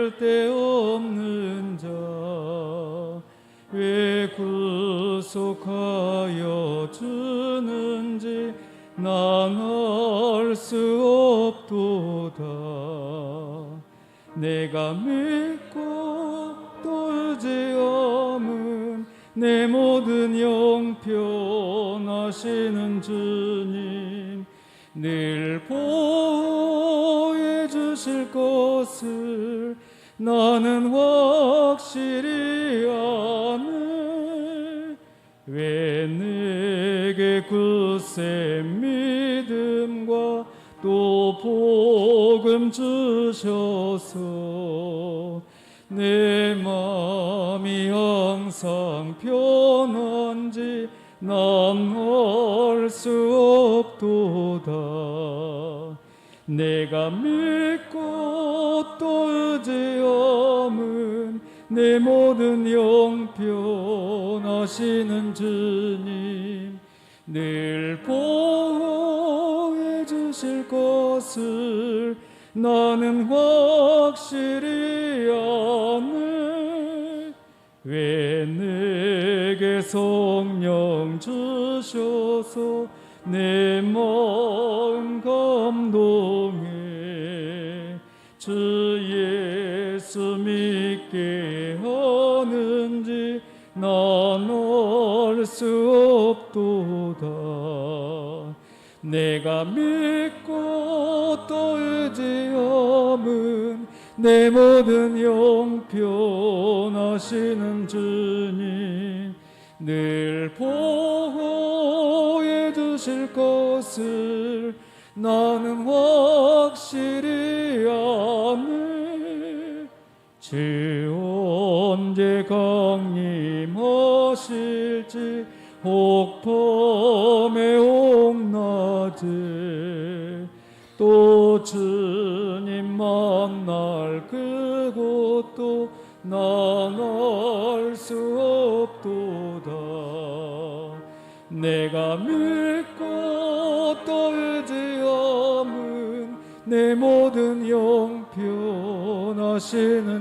쓸데없는 자 왜 구속하여 주는지 난 알 수 없도다. 내가 믿고 또 의지함은 내 모든 영편하시는 주님 늘 보호해 주실 것을 나는 확실히 아네. 왜 내게 굳세 믿음과 또 복음 주셔서 내 마음이 항상 편한지 난 알 수 없도다. 내가 믿고 또 의지함은 내 모든 영편하시는 주님 늘 보호해 주실 것을 나는 확실히 아네. 왜 내게 성령 주셔서 내 마음 감동해 주 예수 믿게 하는지 난 알 수 없도다. 내가 믿고 또 의지함은 내 모든 영편하시는 주님 늘 보호해 주실 것을 나는 확실히 아네. 주 언제 강림하실지 혹 밤에 혹 낮에 또 주님 만날 그곳도 난 알 수 없도다. 내가 믿고 또 의지함은 내 모든 영편하시는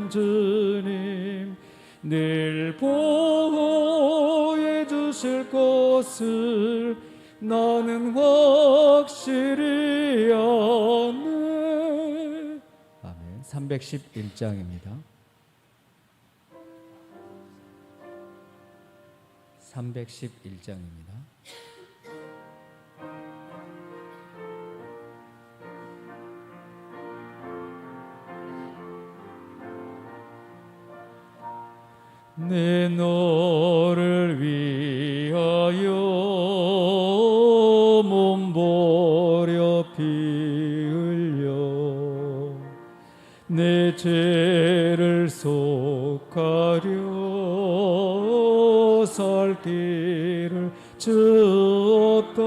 주님 늘 보호해 주실 것을 나는 확실히 아네. 아멘. 311장입니다. 311장입니다. 내 너를 위하여 몸 버려 피 흘려 내 죄를 속하려 살 길을 주었다.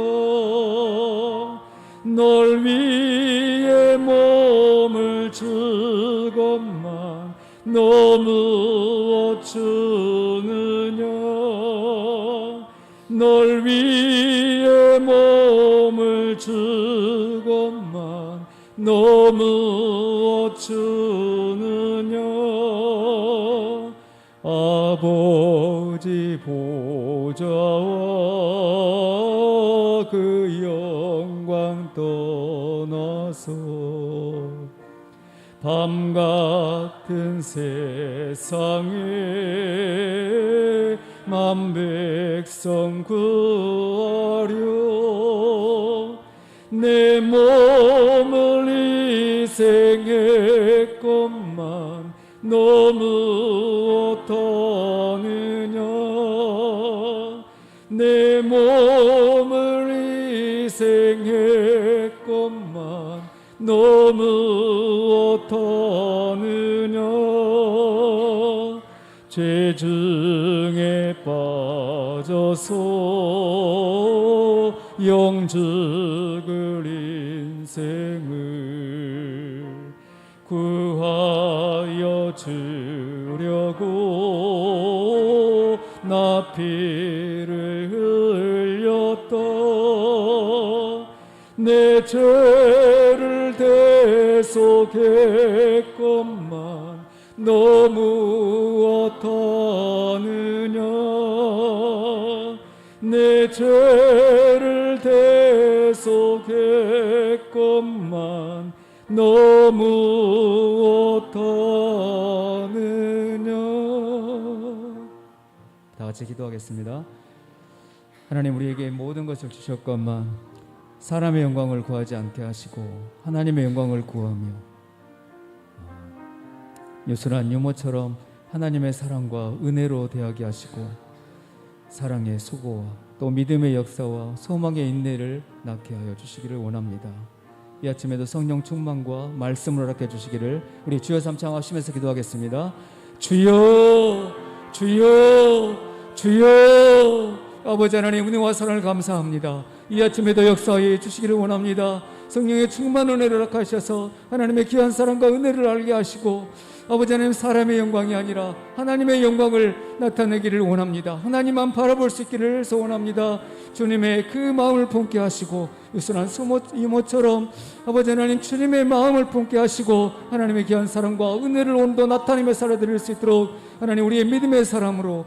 널 위해 몸을 주건만 너무 어쩌느냐. 널 위해 몸을 주건만 너무 어쩌느냐. 아버지 보좌와 그 영광 떠나서 밤 같은 세상에 만 백성 구하려 내 몸을 희생했건만 너무 어떠느냐. 내 몸을 희생했건만 너무 어떠느냐. 죄 중에 빠져서 영 죽을 인생을 구하여 주려고 나 피를 흘렸다. 내 죄를 대속했건만 너무 어떠느냐 내 죄를 대속했건만 너무 어떠느냐. 다 같이 기도하겠습니다. 하나님, 우리에게 모든 것을 주셨건만 사람의 영광을 구하지 않게 하시고 하나님의 영광을 구하며 유순한 유모처럼 하나님의 사랑과 은혜로 대하게 하시고 사랑의 수고와 또 믿음의 역사와 소망의 인내를 낳게 하여 주시기를 원합니다. 이 아침에도 성령 충만과 말씀을 허락해 주시기를 우리 주여 삼창하시면서 기도하겠습니다. 주여, 주여, 주여. 아버지 하나님, 은혜와 사랑을 감사합니다. 이 아침에도 역사해 주시기를 원합니다. 성령의 충만 은혜를 허락하셔서 하나님의 귀한 사랑과 은혜를 알게 하시고 아버지 하나님, 사람의 영광이 아니라 하나님의 영광을 나타내기를 원합니다. 하나님만 바라볼 수 있기를 소원합니다. 주님의 그 마음을 품게 하시고 유순한 이모처럼 아버지 하나님, 주님의 마음을 품게 하시고 하나님의 귀한 사랑과 은혜를 온도 나타내며 살아드릴 수 있도록 하나님, 우리의 믿음의 사람으로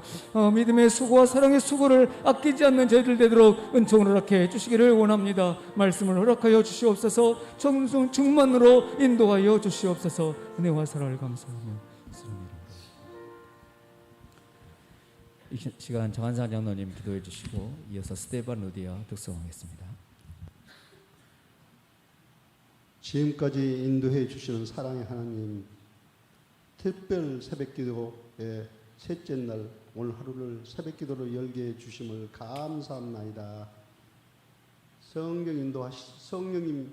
믿음의 수고와 사랑의 수고를 아끼지 않는 저희들 되도록 은총을 허락해 주시기를 원합니다. 말씀을 허락하여 주시옵소서. 충만으로 인도하여 주시옵소서. 은혜와 사랑을 감사하며 이 시간 정한상 장로님 기도해 주시고 이어서 스테반 루디아 독송하겠습니다. 지금까지 인도해 주시는 사랑의 하나님, 특별 새벽기도의 셋째 날 오늘 하루를 새벽기도로 열게 해 주심을 감사합나이다. 성령님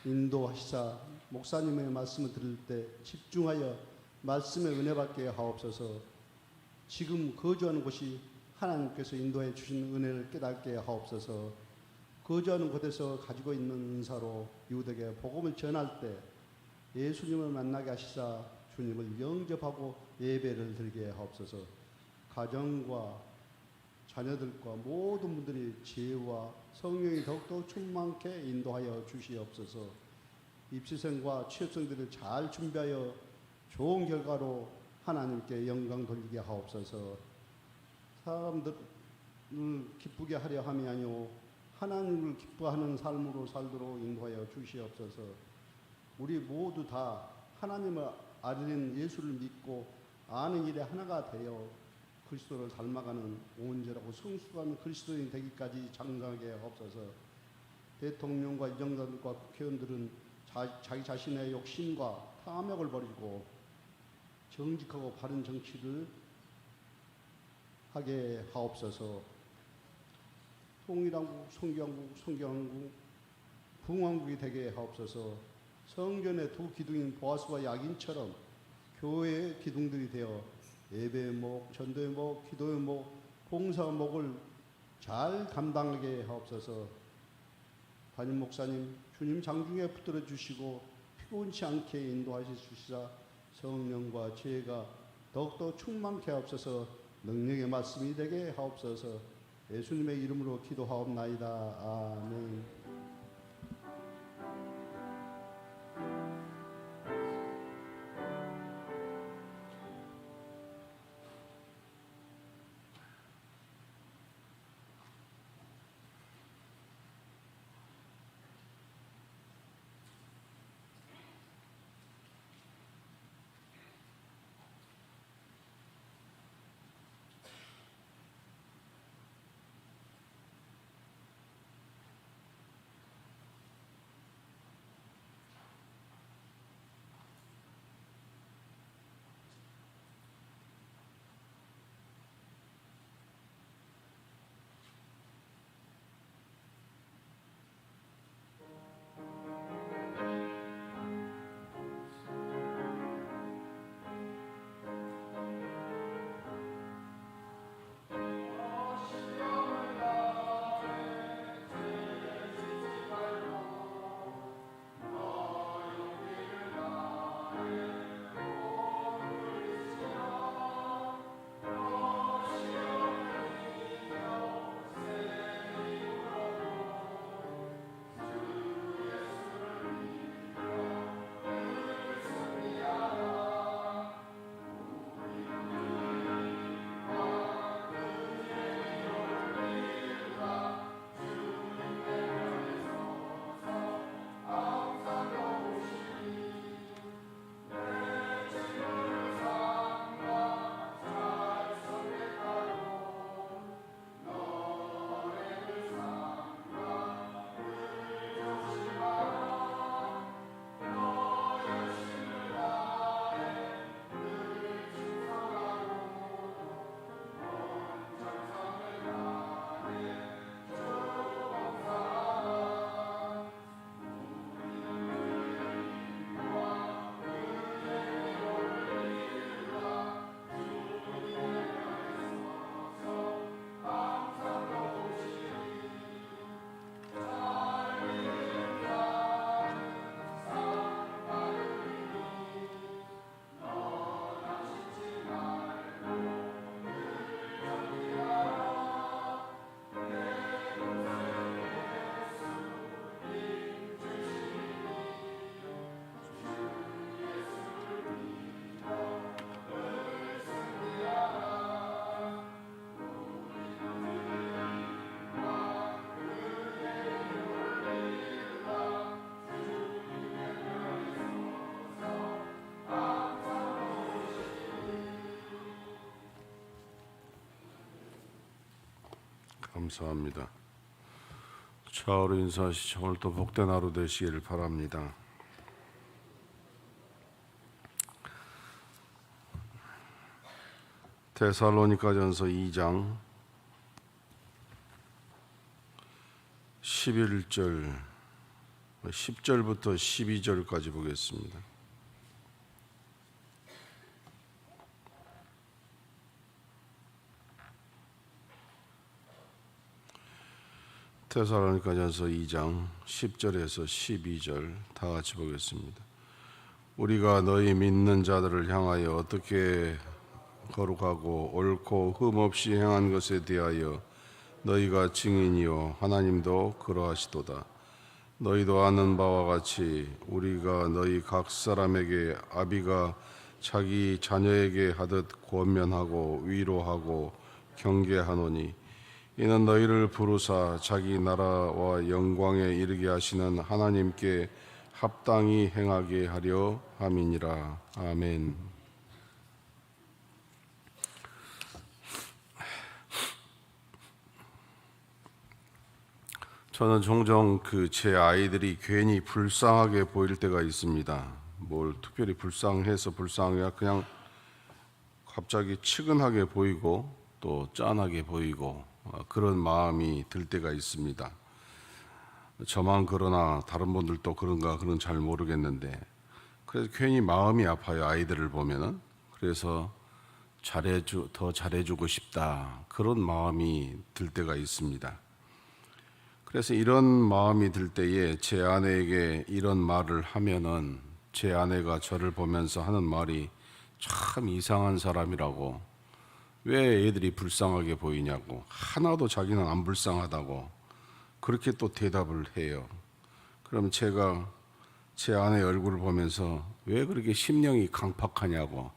인도하시사 목사님의 말씀을 들을 때 집중하여 말씀의 은혜 받게 하옵소서. 지금 거주하는 곳이 하나님께서 인도해 주신 은혜를 깨닫게 하옵소서. 거주하는 곳에서 가지고 있는 은사로 이웃에게 복음을 전할 때 예수님을 만나게 하시사 주님을 영접하고 예배를 드리게 하옵소서. 가정과 자녀들과 모든 분들이 지혜와 성령이 더욱더 충만케 인도하여 주시옵소서. 입시생과 취업생들을 잘 준비하여 좋은 결과로 하나님께 영광 돌리게 하옵소서. 사람들을 기쁘게 하려 함이 아니오 하나님을 기뻐하는 삶으로 살도록 인도하여 주시옵소서. 우리 모두 다 하나님을 아는 예수를 믿고 아는 일에 하나가 되어 그리스도를 닮아가는 온전하고 성숙한 그리스도인 되기까지 장성하게 하옵소서. 대통령과 이정단과 국회의원들은 자기 자신의 욕심과 탐욕을 버리고 정직하고 바른 정치를 하게 하옵소서. 통일한국, 성경한국, 부흥왕국이 되게 하옵소서. 성전의 두 기둥인 보아스와 야긴처럼 교회의 기둥들이 되어 예배의 목, 전도의 목, 기도의 목, 봉사의 목을 잘 감당하게 하옵소서. 담임 목사님, 주님 장중에 붙들어 주시고 피곤치 않게 인도하시 주시사 성령과 지혜가 더욱더 충만케 하옵소서. 능력의 말씀이 되게 하옵소서. 예수님의 이름으로 기도하옵나이다. 아멘. 감사합니다. 좌우로 인사하시죠. 오늘도 복된 하루 되시기를 바랍니다. 데살로니가전서 2장 11절 10절부터 12절까지 보겠습니다. 데살로니가전서 2장 10절에서 12절 다 같이 보겠습니다. 우리가 너희 믿는 자들을 향하여 어떻게 거룩하고 옳고 흠없이 행한 것에 대하여 너희가 증인이요 하나님도 그러하시도다. 너희도 아는 바와 같이 우리가 너희 각 사람에게 아비가 자기 자녀에게 하듯 권면하고 위로하고 경계하노니 이는 너희를 부르사 자기 나라와 영광에 이르게 하시는 하나님께 합당히 행하게 하려 함이니라. 아멘. 저는 종종 제 아이들이 괜히 불쌍하게 보일 때가 있습니다. 뭘 특별히 불쌍해서 불쌍해야 그냥 갑자기 측은하게 보이고 또 짠하게 보이고 그런 마음이 들 때가 있습니다. 저만 그러나 다른 분들도 그런가 그런 잘 모르겠는데 그래서 괜히 마음이 아파요. 아이들을 보면은. 그래서 더 잘해주고 싶다 그런 마음이 들 때가 있습니다. 그래서 이런 마음이 들 때에 제 아내에게 이런 말을 하면은 제 아내가 저를 보면서 하는 말이 참 이상한 사람이라고, 왜 애들이 불쌍하게 보이냐고, 하나도 자기는 안 불쌍하다고 그렇게 또 대답을 해요. 그럼 제가 제 아내 얼굴을 보면서 왜 그렇게 심령이 강팍하냐고,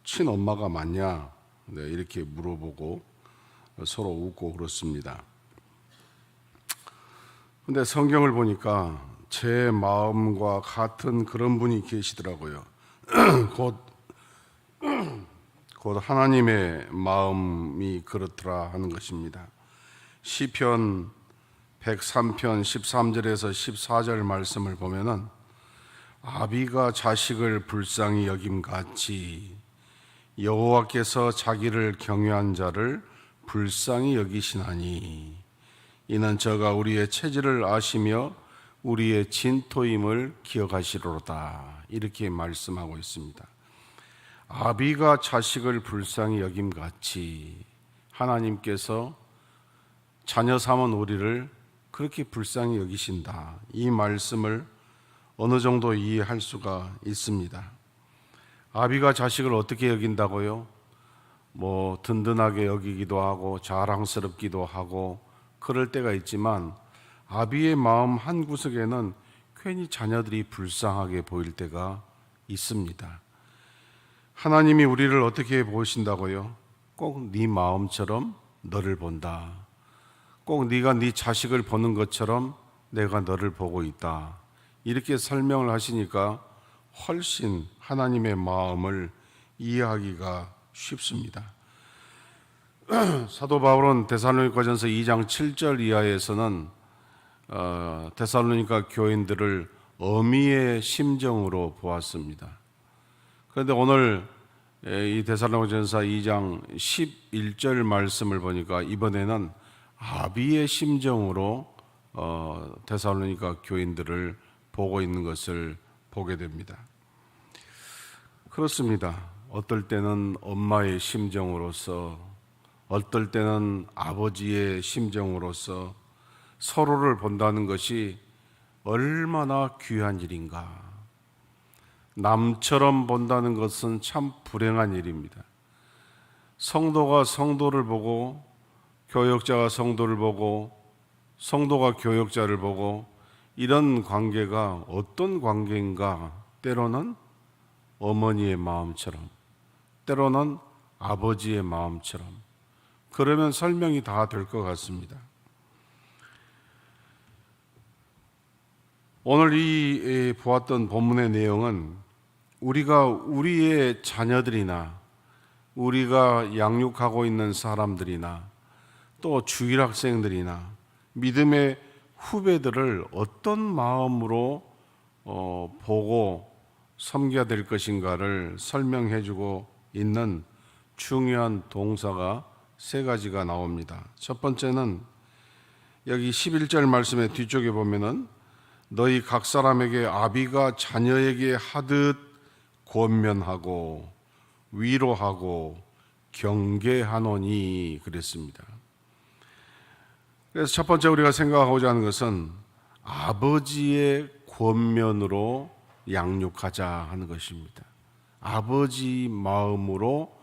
친엄마가 맞냐, 네, 이렇게 물어보고 서로 웃고 그렇습니다. 근데 성경을 보니까 제 마음과 같은 그런 분이 계시더라고요. 곧 하나님의 마음이 그렇더라 하는 것입니다. 시편 103편 13절에서 14절 말씀을 보면은 아비가 자식을 불쌍히 여김같이 여호와께서 자기를 경외한 자를 불쌍히 여기시나니 이는 저가 우리의 체질을 아시며 우리의 진토임을 기억하시리로다. 이렇게 말씀하고 있습니다. 아비가 자식을 불쌍히 여김같이 하나님께서 자녀 삼은 우리를 그렇게 불쌍히 여기신다. 이 말씀을 어느 정도 이해할 수가 있습니다. 아비가 자식을 어떻게 여긴다고요? 든든하게 여기기도 하고 자랑스럽기도 하고 그럴 때가 있지만 아비의 마음 한구석에는 괜히 자녀들이 불쌍하게 보일 때가 있습니다. 하나님이 우리를 어떻게 보신다고요? 꼭 네 마음처럼 너를 본다. 꼭 네가 네 자식을 보는 것처럼 내가 너를 보고 있다. 이렇게 설명을 하시니까 훨씬 하나님의 마음을 이해하기가 쉽습니다. 사도 바울은 데살로니가전서 2장 7절 이하에서는 데살로니가 교인들을 어미의 심정으로 보았습니다. 그런데 오늘 이 데살로니가전서 2장 11절 말씀을 보니까 이번에는 아비의 심정으로 데살로니가 교인들을 보고 있는 것을 보게 됩니다. 그렇습니다. 어떨 때는 엄마의 심정으로서, 어떨 때는 아버지의 심정으로서 서로를 본다는 것이 얼마나 귀한 일인가. 남처럼 본다는 것은 참 불행한 일입니다. 성도가 성도를 보고, 교역자가 성도를 보고, 성도가 교역자를 보고, 이런 관계가 어떤 관계인가? 때로는 어머니의 마음처럼, 때로는 아버지의 마음처럼. 그러면 설명이 다 될 것 같습니다. 오늘 이 보았던 본문의 내용은 우리가 우리의 자녀들이나 우리가 양육하고 있는 사람들이나 또 주일 학생들이나 믿음의 후배들을 어떤 마음으로 보고 섬겨야 될 것인가를 설명해 주고 있는 중요한 동사가 세 가지가 나옵니다. 첫 번째는 여기 11절 말씀의 뒤쪽에 보면은 너희 각 사람에게 아비가 자녀에게 하듯 권면하고 위로하고 경계하노니 그랬습니다. 그래서 첫 번째 우리가 생각하고자 하는 것은 아버지의 권면으로 양육하자 하는 것입니다. 아버지 마음으로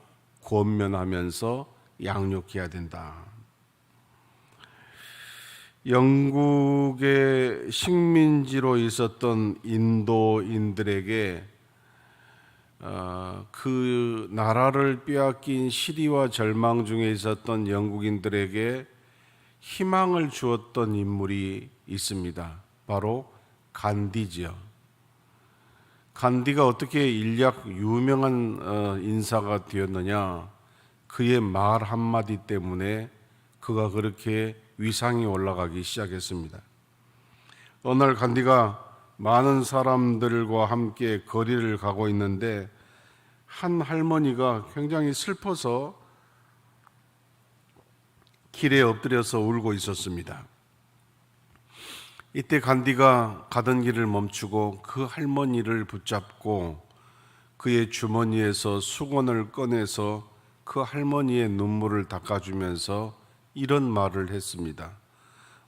권면하면서 양육해야 된다. 영국의 식민지로 있었던 인도인들에게 그 나라를 빼앗긴 시리와 절망 중에 있었던 영국인들에게 희망을 주었던 인물이 있습니다. 바로 간디지요. 간디가 어떻게 인력 유명한 인사가 되었느냐? 그의 말 한마디 때문에 그가 그렇게 위상이 올라가기 시작했습니다. 어느 날 간디가 많은 사람들과 함께 거리를 가고 있는데 한 할머니가 굉장히 슬퍼서 길에 엎드려서 울고 있었습니다. 이때 간디가 가던 길을 멈추고 그 할머니를 붙잡고 그의 주머니에서 수건을 꺼내서 그 할머니의 눈물을 닦아주면서 이런 말을 했습니다.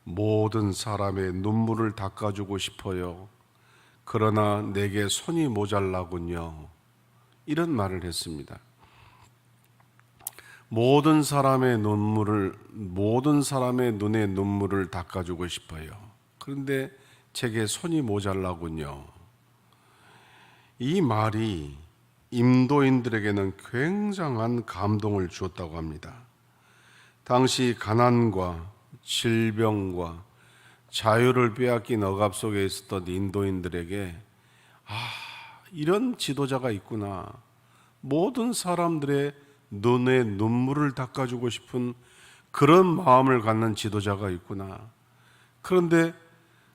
모든 사람의 눈물을 닦아주고 싶어요. 그러나 내게 손이 모자라군요. 이런 말을 했습니다. 모든 사람의 눈에 눈물을 닦아주고 싶어요. 그런데 제게 손이 모자라군요. 이 말이 인도인들에게는 굉장한 감동을 주었다고 합니다. 당시 가난과 질병과 자유를 빼앗긴 억압 속에 있었던 인도인들에게 이런 지도자가 있구나. 모든 사람들의 눈에 눈물을 닦아주고 싶은 그런 마음을 갖는 지도자가 있구나. 그런데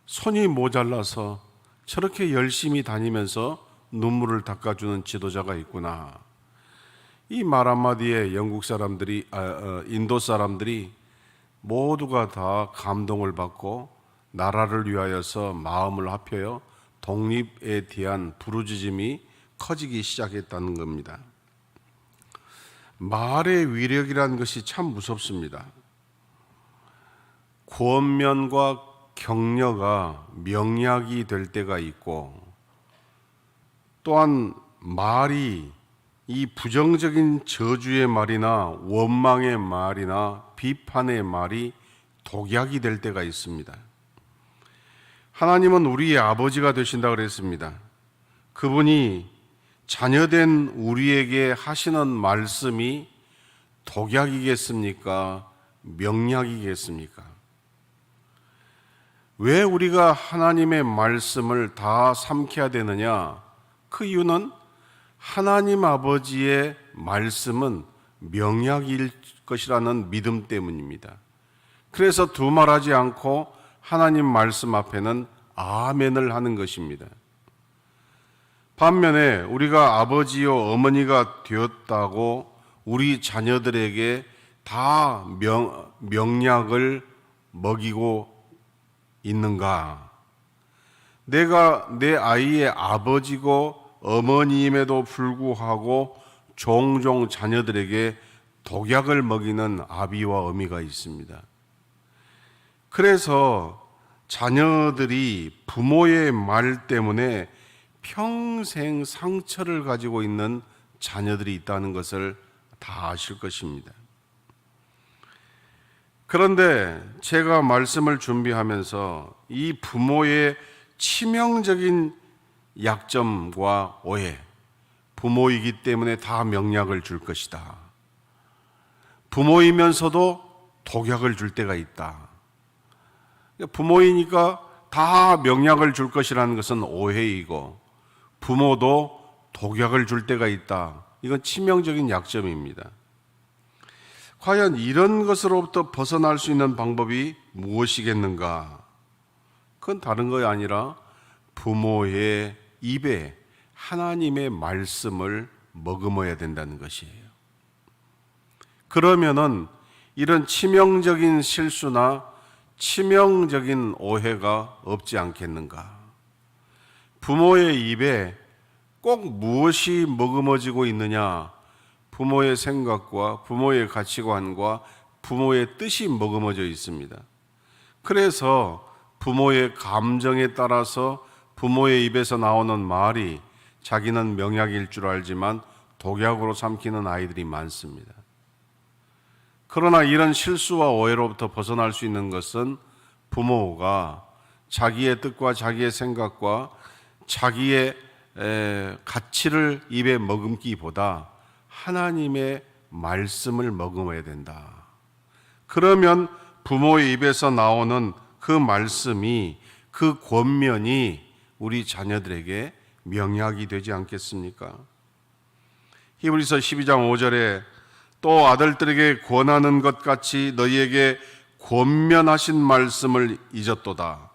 손이 모자라서 저렇게 열심히 다니면서 눈물을 닦아주는 지도자가 있구나. 이 말 한마디에 영국 사람들이, 인도 사람들이 모두가 다 감동을 받고 나라를 위하여서 마음을 합해요. 독립에 대한 부르짖음이 커지기 시작했다는 겁니다. 말의 위력이라는 것이 참 무섭습니다. 권면과 격려가 명약이 될 때가 있고, 또한 말이 이 부정적인 저주의 말이나 원망의 말이나 비판의 말이 독약이 될 때가 있습니다. 하나님은 우리의 아버지가 되신다고 그랬습니다. 그분이 자녀된 우리에게 하시는 말씀이 독약이겠습니까? 명약이겠습니까? 왜 우리가 하나님의 말씀을 다 삼켜야 되느냐? 그 이유는 하나님 아버지의 말씀은 명약일 것이라는 믿음 때문입니다. 그래서 두말하지 않고 하나님 말씀 앞에는 아멘을 하는 것입니다. 반면에 우리가 아버지요 어머니가 되었다고 우리 자녀들에게 다 명약을 먹이고 있는가? 내가 내 아이의 아버지고 어머니임에도 불구하고 종종 자녀들에게 독약을 먹이는 아비와 어미가 있습니다. 그래서 자녀들이 부모의 말 때문에 평생 상처를 가지고 있는 자녀들이 있다는 것을 다 아실 것입니다. 그런데 제가 말씀을 준비하면서 이 부모의 치명적인 약점과 오해, 부모이기 때문에 다 명약을 줄 것이다. 부모이면서도 독약을 줄 때가 있다. 부모이니까 다 명약을 줄 것이라는 것은 오해이고, 부모도 독약을 줄 때가 있다. 이건 치명적인 약점입니다. 과연 이런 것으로부터 벗어날 수 있는 방법이 무엇이겠는가? 그건 다른 것이 아니라 부모의 입에 하나님의 말씀을 머금어야 된다는 것이에요. 그러면은 이런 치명적인 실수나 치명적인 오해가 없지 않겠는가? 부모의 입에 꼭 무엇이 머금어지고 있느냐? 부모의 생각과 부모의 가치관과 부모의 뜻이 머금어져 있습니다. 그래서 부모의 감정에 따라서 부모의 입에서 나오는 말이 자기는 명약일 줄 알지만 독약으로 삼키는 아이들이 많습니다. 그러나 이런 실수와 오해로부터 벗어날 수 있는 것은 부모가 자기의 뜻과 자기의 생각과 자기의 가치를 입에 머금기보다 하나님의 말씀을 머금어야 된다. 그러면 부모의 입에서 나오는 그 말씀이, 그 권면이 우리 자녀들에게 명약이 되지 않겠습니까? 히브리서 12장 5절에 또 아들들에게 권하는 것 같이 너희에게 권면하신 말씀을 잊었도다.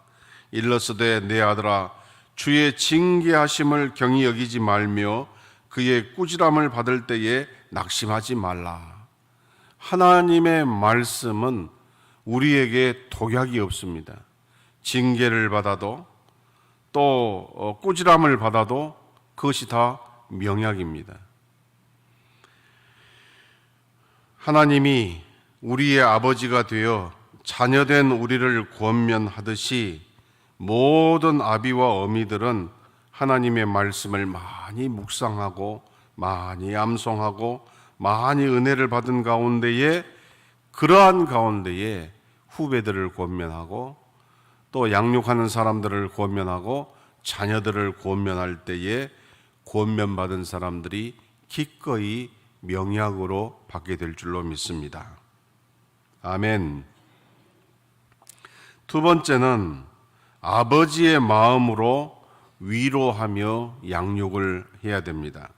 일러스되 내 아들아 주의 징계하심을 경히 여기지 말며 그의 꾸지람을 받을 때에 낙심하지 말라. 하나님의 말씀은 우리에게 독약이 없습니다. 징계를 받아도 또 꾸지람을 받아도 그것이 다 명약입니다. 하나님이 우리의 아버지가 되어 자녀된 우리를 권면하듯이 모든 아비와 어미들은 하나님의 말씀을 많이 묵상하고 많이 암송하고 많이 은혜를 받은 가운데에, 그러한 가운데에 후배들을 권면하고 또 양육하는 사람들을 권면하고 자녀들을 권면할 때에 권면받은 사람들이 기꺼이 명약으로 받게 될 줄로 믿습니다. 아멘. 두 번째는 아버지의 마음으로 위로하며 양육을 해야 됩니다.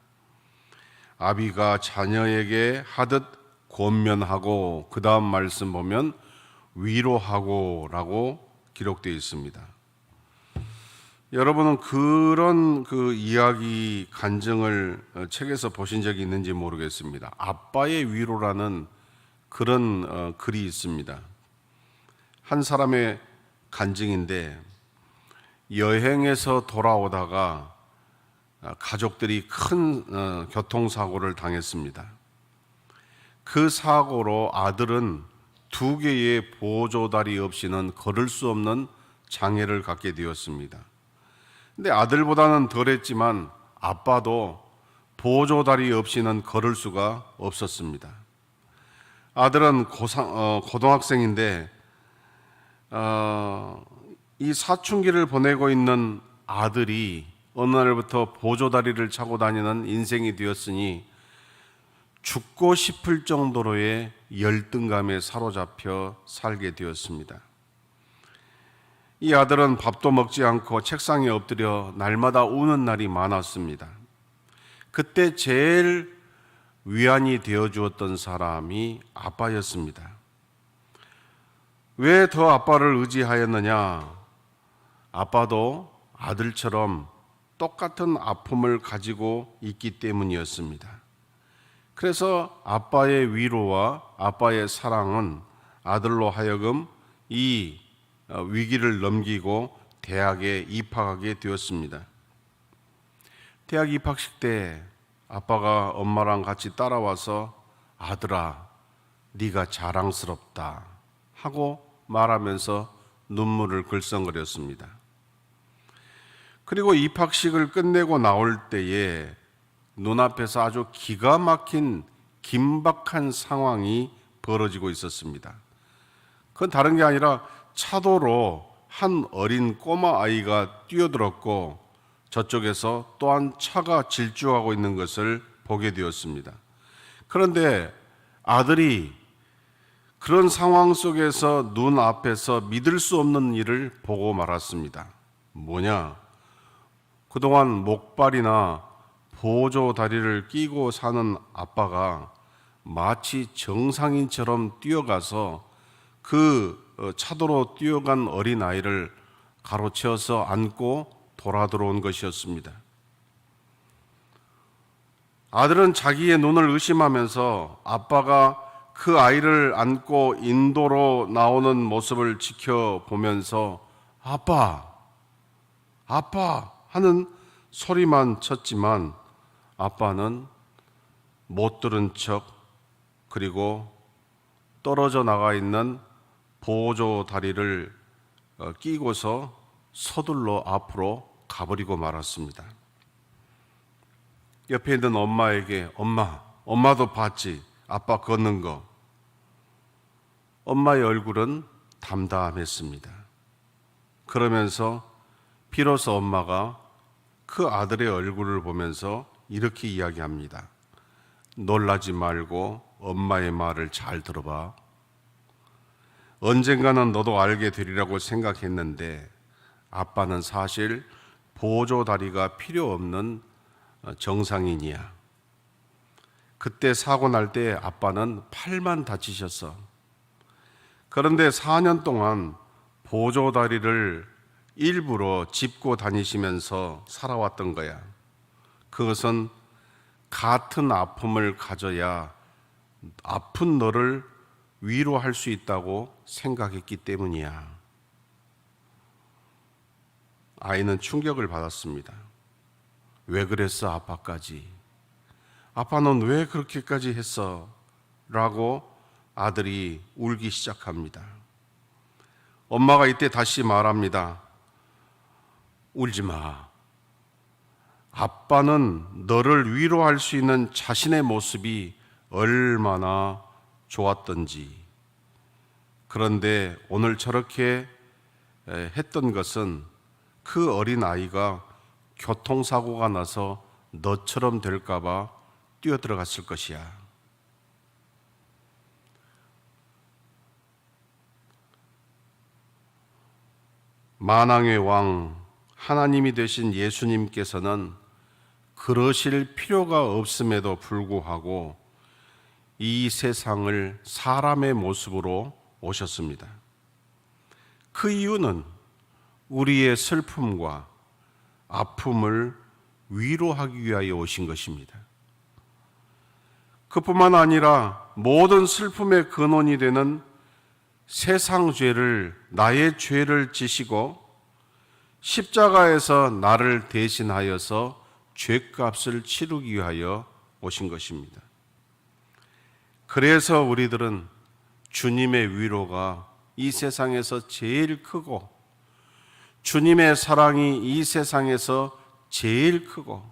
아비가 자녀에게 하듯 권면하고 그 다음 말씀 보면 위로하고 라고 기록되어 있습니다. 여러분은 그런 이야기 간증을 책에서 보신 적이 있는지 모르겠습니다. 아빠의 위로라는 그런 글이 있습니다. 한 사람의 간증인데 여행에서 돌아오다가 가족들이 큰 교통사고를 당했습니다. 그 사고로 아들은 2개의 보조다리 없이는 걸을 수 없는 장애를 갖게 되었습니다. 근데 아들보다는 덜했지만 아빠도 보조다리 없이는 걸을 수가 없었습니다. 아들은 고등학생인데 이 사춘기를 보내고 있는 아들이 어느 날부터 보조다리를 차고 다니는 인생이 되었으니 죽고 싶을 정도로의 열등감에 사로잡혀 살게 되었습니다. 이 아들은 밥도 먹지 않고 책상에 엎드려 날마다 우는 날이 많았습니다. 그때 제일 위안이 되어 주었던 사람이 아빠였습니다. 왜 더 아빠를 의지하였느냐? 아빠도 아들처럼 똑같은 아픔을 가지고 있기 때문이었습니다. 그래서 아빠의 위로와 아빠의 사랑은 아들로 하여금 이 위기를 넘기고 대학에 입학하게 되었습니다. 대학 입학식 때 아빠가 엄마랑 같이 따라와서 아들아, 네가 자랑스럽다 하고 말하면서 눈물을 글썽거렸습니다. 그리고 입학식을 끝내고 나올 때에 눈앞에서 아주 기가 막힌 긴박한 상황이 벌어지고 있었습니다. 그건 다른 게 아니라 차도로 한 어린 꼬마 아이가 뛰어들었고 저쪽에서 또한 차가 질주하고 있는 것을 보게 되었습니다. 그런데 아들이 그런 상황 속에서 눈앞에서 믿을 수 없는 일을 보고 말았습니다. 뭐냐? 그동안 목발이나 보조 다리를 끼고 사는 아빠가 마치 정상인처럼 뛰어가서 그 차도로 뛰어간 어린아이를 가로채어서 안고 돌아 들어온 것이었습니다. 아들은 자기의 눈을 의심하면서 아빠가 그 아이를 안고 인도로 나오는 모습을 지켜보면서 아빠, 아빠 하는 소리만 쳤지만 아빠는 못 들은 척 그리고 떨어져 나가 있는 보조 다리를 끼고서 서둘러 앞으로 가버리고 말았습니다. 옆에 있는 엄마에게 엄마도 봤지? 아빠 걷는 거. 엄마의 얼굴은 담담했습니다. 그러면서 비로소 엄마가 그 아들의 얼굴을 보면서 이렇게 이야기합니다. 놀라지 말고 엄마의 말을 잘 들어봐. 언젠가는 너도 알게 되리라고 생각했는데 아빠는 사실 보조 다리가 필요 없는 정상인이야. 그때 사고 날 때 아빠는 팔만 다치셨어. 그런데 4년 동안 보조 다리를 일부러 짚고 다니시면서 살아왔던 거야. 그것은 같은 아픔을 가져야 아픈 너를 위로할 수 있다고 생각했기 때문이야. 아이는 충격을 받았습니다. 왜 그랬어, 아빠까지? 아빠는 왜 그렇게까지 했어? 라고 아들이 울기 시작합니다. 엄마가 이때 다시 말합니다. 울지 마. 아빠는 너를 위로할 수 있는 자신의 모습이 얼마나 좋았던지. 그런데 오늘 저렇게 했던 것은 그 어린 아이가 교통사고가 나서 너처럼 될까봐 뛰어들어갔을 것이야. 만왕의 왕 하나님이 되신 예수님께서는 그러실 필요가 없음에도 불구하고 이 세상을 사람의 모습으로 오셨습니다. 그 이유는 우리의 슬픔과 아픔을 위로하기 위하여 오신 것입니다. 그뿐만 아니라 모든 슬픔의 근원이 되는 세상 죄를, 나의 죄를 지시고 십자가에서 나를 대신하여서 죄값을 치르기 위하여 오신 것입니다. 그래서 우리들은 주님의 위로가 이 세상에서 제일 크고 주님의 사랑이 이 세상에서 제일 크고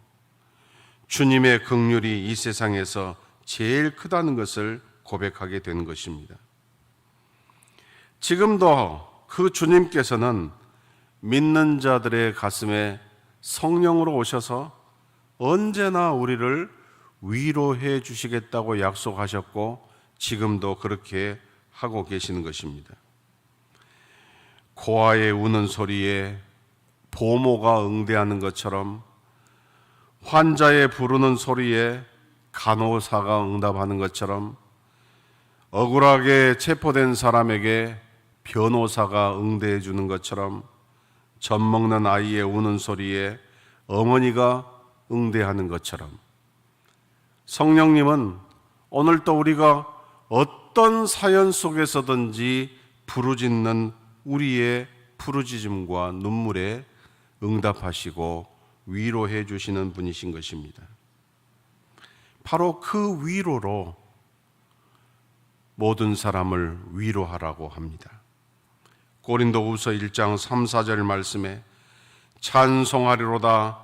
주님의 긍휼이 이 세상에서 제일 크다는 것을 고백하게 된 것입니다. 지금도 그 주님께서는 믿는 자들의 가슴에 성령으로 오셔서 언제나 우리를 위로해 주시겠다고 약속하셨고 지금도 그렇게 하고 계시는 것입니다. 고아의 우는 소리에 보모가 응대하는 것처럼 환자의 부르는 소리에 간호사가 응답하는 것처럼 억울하게 체포된 사람에게 변호사가 응대해 주는 것처럼 젖 먹는 아이의 우는 소리에 어머니가 응대하는 것처럼 성령님은 오늘도 우리가 어떤 사연 속에서든지 부르짖는 우리의 부르짖음과 눈물에 응답하시고 위로해 주시는 분이신 것입니다. 바로 그 위로로 모든 사람을 위로하라고 합니다. 고린도후서 1장 3, 4절 말씀에 찬송하리로다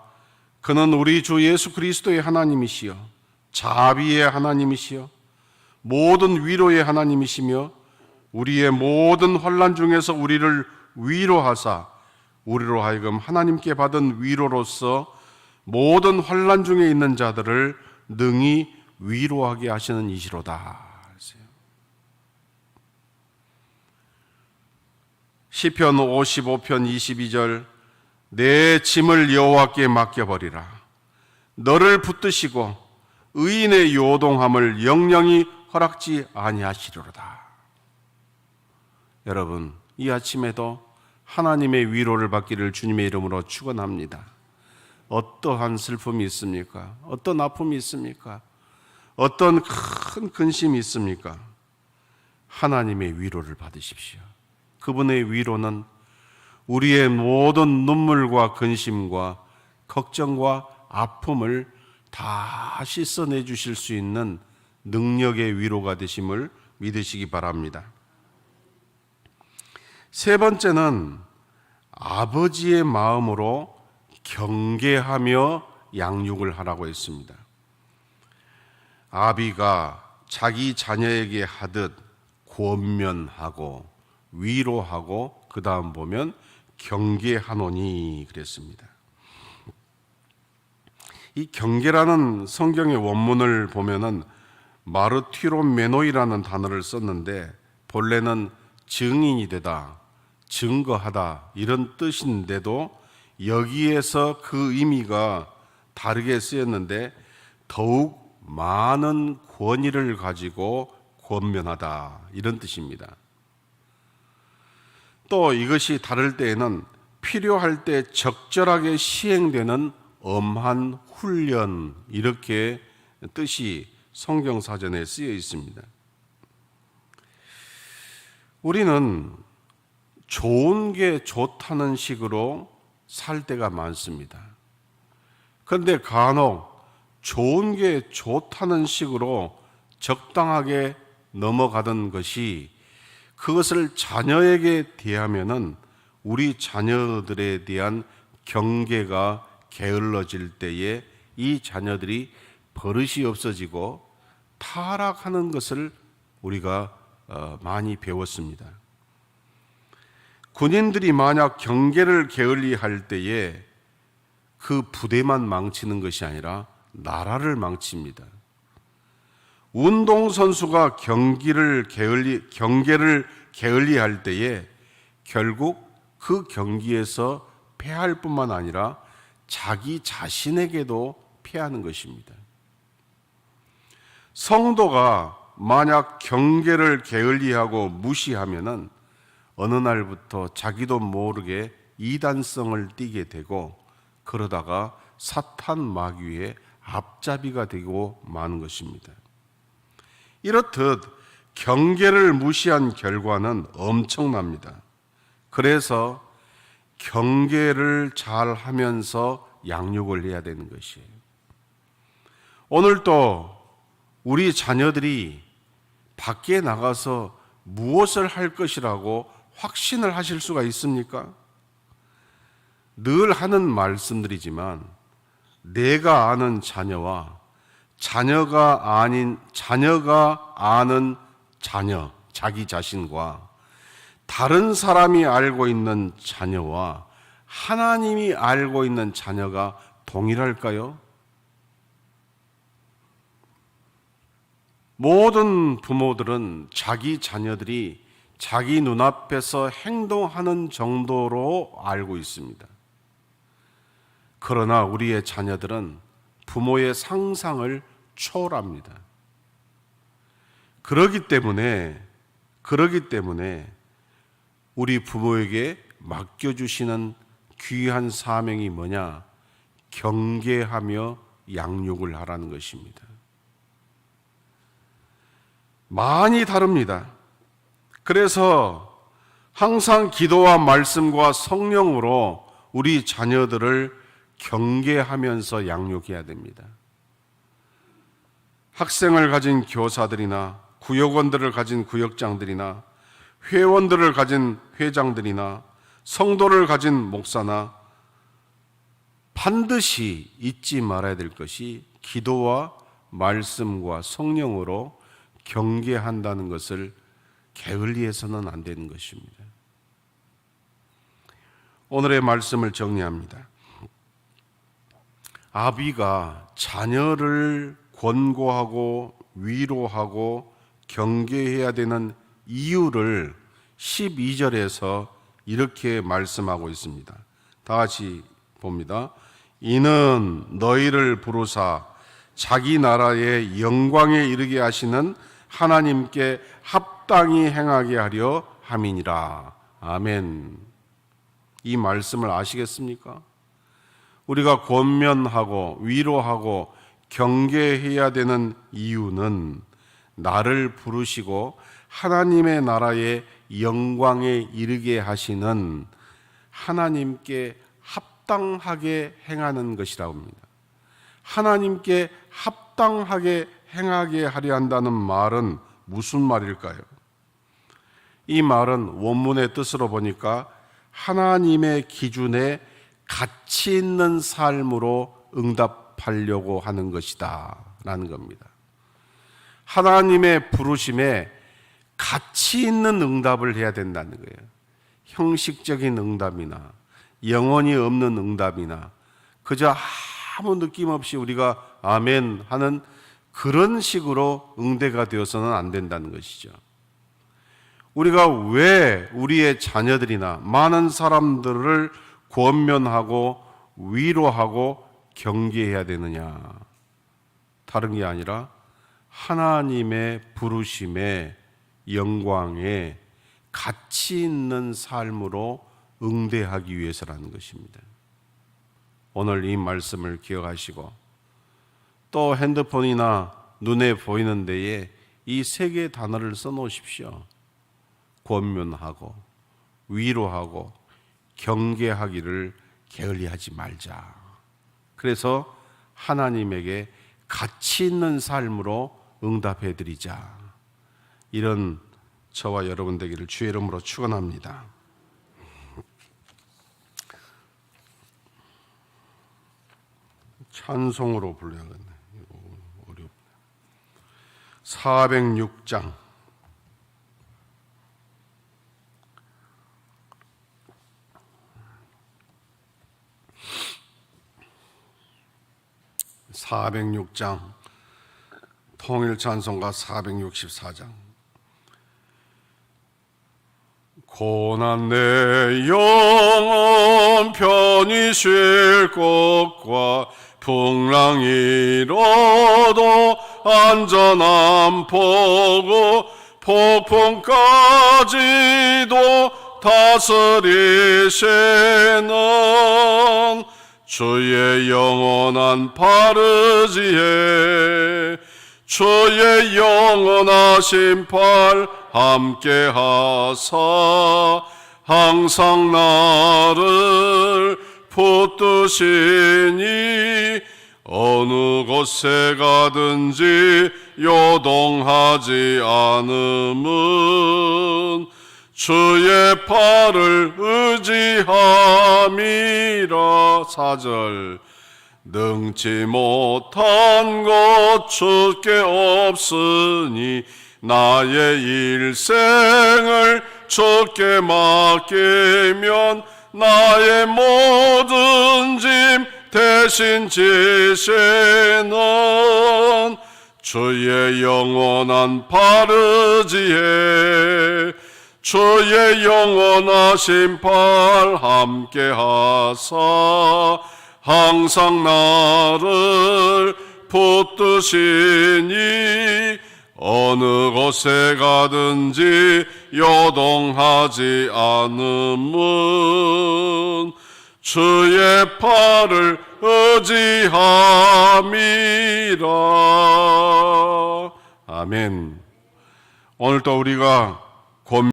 그는 우리 주 예수 그리스도의 하나님이시여 자비의 하나님이시여 모든 위로의 하나님이시며 우리의 모든 환난 중에서 우리를 위로하사 우리로 하여금 하나님께 받은 위로로서 모든 환난 중에 있는 자들을 능히 위로하게 하시는 이시로다. 시편 55편 22절 내 짐을 여호와께 맡겨버리라 너를 붙드시고 의인의 요동함을 영영히 허락지 아니하시리로다. 여러분, 이 아침에도 하나님의 위로를 받기를 주님의 이름으로 축원합니다. 어떠한 슬픔이 있습니까? 어떤 아픔이 있습니까? 어떤 큰 근심이 있습니까? 하나님의 위로를 받으십시오. 그분의 위로는 우리의 모든 눈물과 근심과 걱정과 아픔을 다 씻어내 주실 수 있는 능력의 위로가 되심을 믿으시기 바랍니다. 세 번째는 아버지의 마음으로 경계하며 양육을 하라고 했습니다. 아비가 자기 자녀에게 하듯 권면하고 위로하고 그 다음 보면 경계하노니 그랬습니다. 이 경계라는 성경의 원문을 보면은 마르티로메노이라는 단어를 썼는데 본래는 증인이 되다, 증거하다 이런 뜻인데도 여기에서 그 의미가 다르게 쓰였는데 더욱 많은 권위를 가지고 권면하다 이런 뜻입니다. 또 이것이 다를 때에는 필요할 때 적절하게 시행되는 엄한 훈련 이렇게 뜻이 성경사전에 쓰여 있습니다. 우리는 좋은 게 좋다는 식으로 살 때가 많습니다. 그런데 간혹 좋은 게 좋다는 식으로 적당하게 넘어가던 것이 그것을 자녀에게 대하면은 우리 자녀들에 대한 경계가 게을러질 때에 이 자녀들이 버릇이 없어지고 타락하는 것을 우리가 많이 배웠습니다. 군인들이 만약 경계를 게을리할 때에 그 부대만 망치는 것이 아니라 나라를 망칩니다. 운동선수가 경계를 게을리할 때에 결국 그 경기에서 패할 뿐만 아니라 자기 자신에게도 패하는 것입니다. 성도가 만약 경계를 게을리하고 무시하면은 어느 날부터 자기도 모르게 이단성을 띠게 되고 그러다가 사탄 마귀의 앞잡이가 되고 마는 것입니다. 이렇듯 경계를 무시한 결과는 엄청납니다. 그래서 경계를 잘 하면서 양육을 해야 되는 것이에요. 오늘도 우리 자녀들이 밖에 나가서 무엇을 할 것이라고 확신을 하실 수가 있습니까? 늘 하는 말씀들이지만 내가 아는 자녀와 자녀가 아는 자녀, 자기 자신과 다른 사람이 알고 있는 자녀와 하나님이 알고 있는 자녀가 동일할까요? 모든 부모들은 자기 자녀들이 자기 눈앞에서 행동하는 정도로 알고 있습니다. 그러나 우리의 자녀들은 부모의 상상을 초월합니다. 그러기 때문에 우리 부모에게 맡겨주시는 귀한 사명이 뭐냐? 경계하며 양육을 하라는 것입니다. 많이 다릅니다. 그래서 항상 기도와 말씀과 성령으로 우리 자녀들을 경계하면서 양육해야 됩니다. 학생을 가진 교사들이나 구역원들을 가진 구역장들이나 회원들을 가진 회장들이나 성도를 가진 목사나 반드시 잊지 말아야 될 것이 기도와 말씀과 성령으로 경계한다는 것을 게을리해서는 안 되는 것입니다. 오늘의 말씀을 정리합니다. 아비가 자녀를 권고하고 위로하고 경계해야 되는 이유를 12절에서 이렇게 말씀하고 있습니다. 다 같이 봅니다. 이는 너희를 부르사 자기 나라의 영광에 이르게 하시는 하나님께 합당히 행하게 하려 함이니라. 아멘. 이 말씀을 아시겠습니까? 우리가 권면하고 위로하고 경계해야 되는 이유는 나를 부르시고 하나님의 나라의 영광에 이르게 하시는 하나님께 합당하게 행하는 것이라고 합니다. 하나님께 합당하게 행하게 하려 한다는 말은 무슨 말일까요? 이 말은 원문의 뜻으로 보니까 하나님의 기준에 가치 있는 삶으로 응답하려고 하는 것이다 라는 겁니다. 하나님의 부르심에 가치 있는 응답을 해야 된다는 거예요. 형식적인 응답이나 영혼이 없는 응답이나 그저 아무 느낌 없이 우리가 아멘 하는 그런 식으로 응대가 되어서는 안 된다는 것이죠. 우리가 왜 우리의 자녀들이나 많은 사람들을 권면하고 위로하고 경계해야 되느냐? 다른 게 아니라 하나님의 부르심에 영광에 가치 있는 삶으로 응대하기 위해서라는 것입니다. 오늘 이 말씀을 기억하시고 또 핸드폰이나 눈에 보이는 데에 이 세 개의 단어를 써놓으십시오. 권면하고 위로하고 경계하기를 게을리하지 말자. 그래서 하나님에게 가치 있는 삶으로 응답해 드리자. 이런 저와 여러분 되기를 주의 이름으로 축원합니다. 찬송으로 불러야겠네. 이거 어렵네. 406장 406장 통일찬송가 464장 고난 내 영혼 편히 쉴 곳과 풍랑 일어도 안전함 보고 폭풍까지도 다스리시는 주의 영원한 바르지에 주의 영원하신 팔 함께하사 항상 나를 붙드시니 어느 곳에 가든지 요동하지 않음은 주의 팔을 의지함이라. 4절 능치 못한 것 주께 없으니 나의 일생을 주께 맡기면 나의 모든 짐 대신 지시는 주의 영원한 바르지에 주의 영원하신 팔 함께하사 항상 나를 붙드시니 어느 곳에 가든지 요동하지 않음은 주의 팔을 의지함이라. 아멘. 오늘 또 우리가